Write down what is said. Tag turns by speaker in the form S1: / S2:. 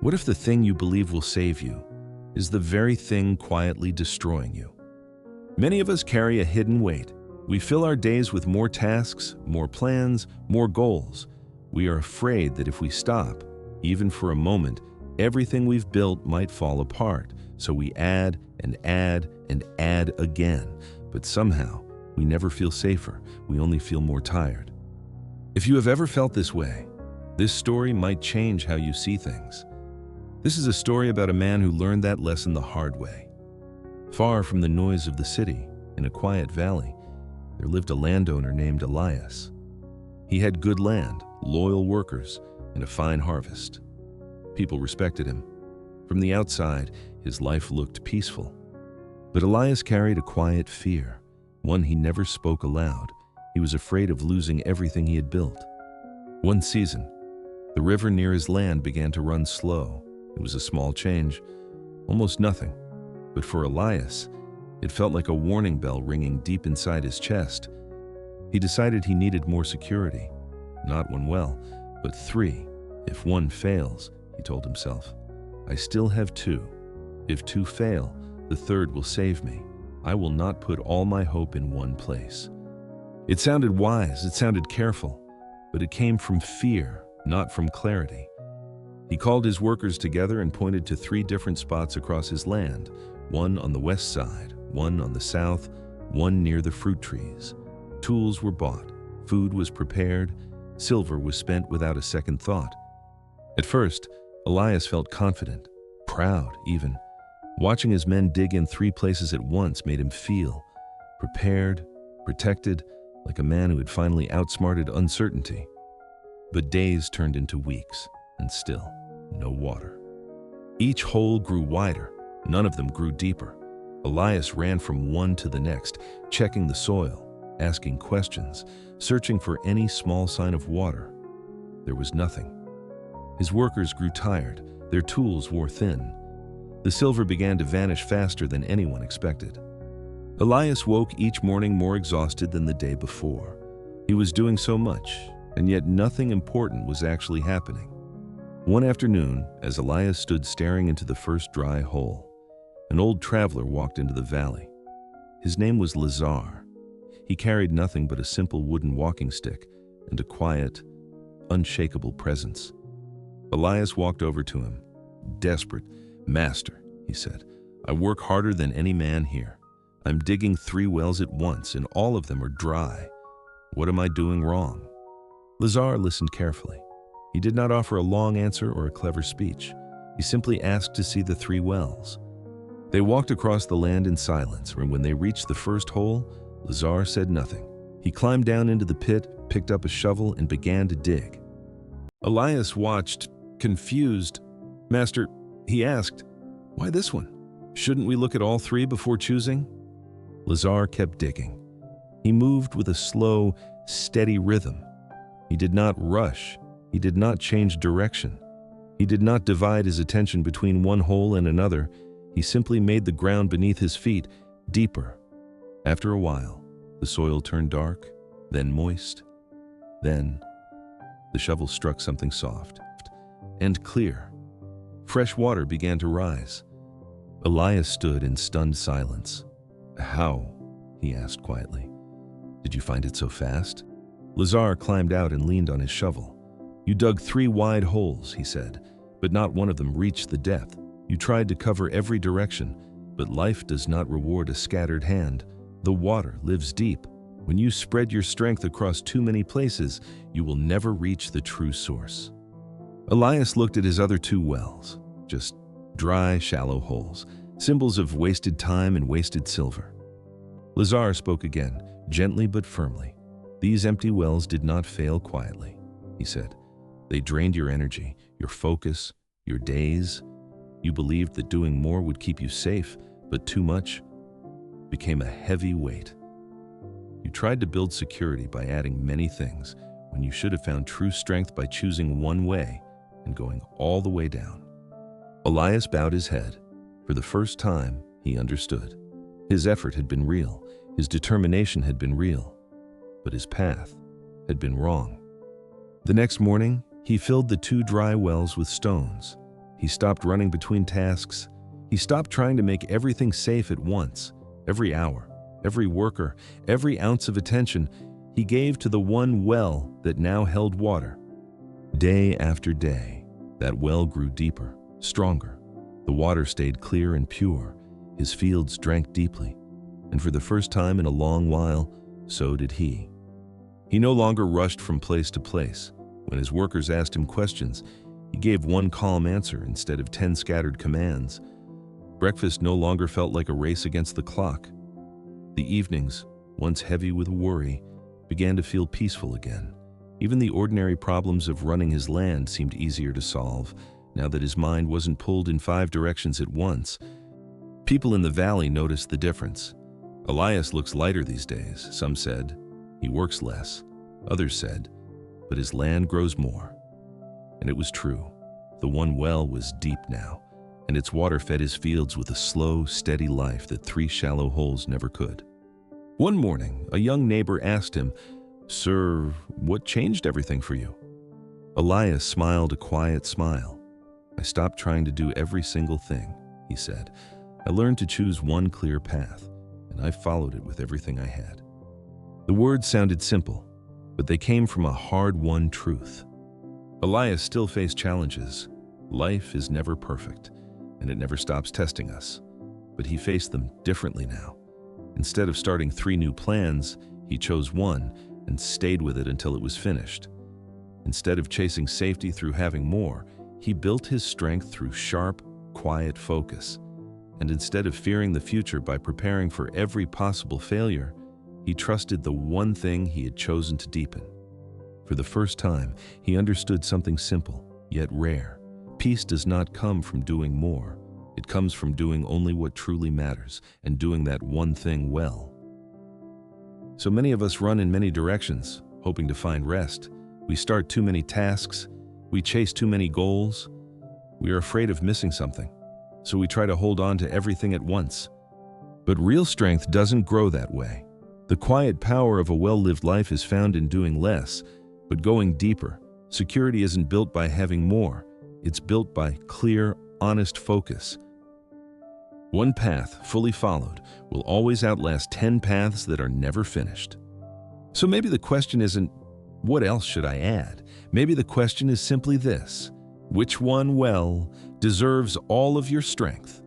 S1: What if the thing you believe will save you is the very thing quietly destroying you? Many of us carry a hidden weight. We fill our days with more tasks, more plans, more goals. We are afraid that if we stop, even for a moment, everything we've built might fall apart. So we add and add and add again. But somehow, we never feel safer. We only feel more tired. If you have ever felt this way, this story might change how you see things. This is a story about a man who learned that lesson the hard way. Far from the noise of the city, in a quiet valley, there lived a landowner named Elias. He had good land, loyal workers, and a fine harvest. People respected him. From the outside, his life looked peaceful. But Elias carried a quiet fear, one he never spoke aloud. He was afraid of losing everything he had built. One season, the river near his land began to run slow. It was a small change, almost nothing. But for Elias, it felt like a warning bell ringing deep inside his chest. He decided he needed more security. Not one well, but 3. If one fails, he told himself, I still have 2. If 2 fail, the 3rd will save me. I will not put all my hope in one place. It sounded wise, it sounded careful, but it came from fear, not from clarity. He called his workers together and pointed to 3 different spots across his land, one on the west side, one on the south, one near the fruit trees. Tools were bought, food was prepared, silver was spent without a second thought. At first, Elias felt confident, proud even. Watching his men dig in 3 places at once made him feel prepared, protected, like a man who had finally outsmarted uncertainty. But days turned into weeks, and still, no water. Each hole grew wider, none of them grew deeper. Elias ran from one to the next, checking the soil, asking questions, searching for any small sign of water. There was nothing. His workers grew tired, their tools wore thin. The silver began to vanish faster than anyone expected. Elias woke each morning more exhausted than the day before. He was doing so much, and yet nothing important was actually happening. One afternoon, as Elias stood staring into the first dry hole, an old traveler walked into the valley. His name was Lazar. He carried nothing but a simple wooden walking stick and a quiet, unshakable presence. Elias walked over to him. Desperate. Master, he said, I work harder than any man here. I'm digging 3 wells at once, and all of them are dry. What am I doing wrong? Lazar listened carefully. He did not offer a long answer or a clever speech. He simply asked to see the 3 wells. They walked across the land in silence, and when they reached the first hole, Lazar said nothing. He climbed down into the pit, picked up a shovel, and began to dig. Elias watched, confused. Master, he asked, why this one? Shouldn't we look at all 3 before choosing? Lazar kept digging. He moved with a slow, steady rhythm. He did not rush. He did not change direction. He did not divide his attention between one hole and another. He simply made the ground beneath his feet deeper. After a while, the soil turned dark, then moist. Then, the shovel struck something soft and clear. Fresh water began to rise. Elias stood in stunned silence. How? He asked quietly. Did you find it so fast? Lazar climbed out and leaned on his shovel. You dug 3 wide holes, he said, but not one of them reached the depth. You tried to cover every direction, but life does not reward a scattered hand. The water lives deep. When you spread your strength across too many places, you will never reach the true source. Elias looked at his other 2 wells, just dry, shallow holes, symbols of wasted time and wasted silver. Lazar spoke again, gently but firmly. These empty wells did not fail quietly, he said. They drained your energy, your focus, your days. You believed that doing more would keep you safe, but too much became a heavy weight. You tried to build security by adding many things, when you should have found true strength by choosing one way and going all the way down. Elias bowed his head. For the first time, he understood. His effort had been real, his determination had been real, but his path had been wrong. The next morning, he filled the 2 dry wells with stones. He stopped running between tasks. He stopped trying to make everything safe at once. Every hour, every worker, every ounce of attention he gave to the one well that now held water. Day after day, that well grew deeper, stronger. The water stayed clear and pure. His fields drank deeply. And for the first time in a long while, so did he. He no longer rushed from place to place. When his workers asked him questions, he gave one calm answer instead of 10 scattered commands. Breakfast no longer felt like a race against the clock. The evenings, once heavy with worry, began to feel peaceful again. Even the ordinary problems of running his land seemed easier to solve, now that his mind wasn't pulled in 5 directions at once. People in the valley noticed the difference. Elias looks lighter these days, some said. He works less. Others said, but his land grows more. And it was true. The one well was deep now, and its water fed his fields with a slow, steady life that 3 shallow holes never could. One morning, a young neighbor asked him, "Sir, what changed everything for you?" Elias smiled a quiet smile. "I stopped trying to do every single thing," he said. "I learned to choose one clear path, and I followed it with everything I had." The words sounded simple, but they came from a hard-won truth. Elias still faced challenges. Life is never perfect, and it never stops testing us. But he faced them differently now. Instead of starting 3 new plans, he chose one and stayed with it until it was finished. Instead of chasing safety through having more, he built his strength through sharp, quiet focus. And instead of fearing the future by preparing for every possible failure, he trusted the one thing he had chosen to deepen. For the first time, he understood something simple, yet rare. Peace does not come from doing more. It comes from doing only what truly matters and doing that one thing well. So many of us run in many directions, hoping to find rest. We start too many tasks. We chase too many goals. We are afraid of missing something, so we try to hold on to everything at once. But real strength doesn't grow that way. The quiet power of a well-lived life is found in doing less, but going deeper. Security isn't built by having more. It's built by clear, honest focus. One path, fully followed, will always outlast 10 paths that are never finished. So maybe the question isn't, what else should I add? Maybe the question is simply this: which one well deserves all of your strength?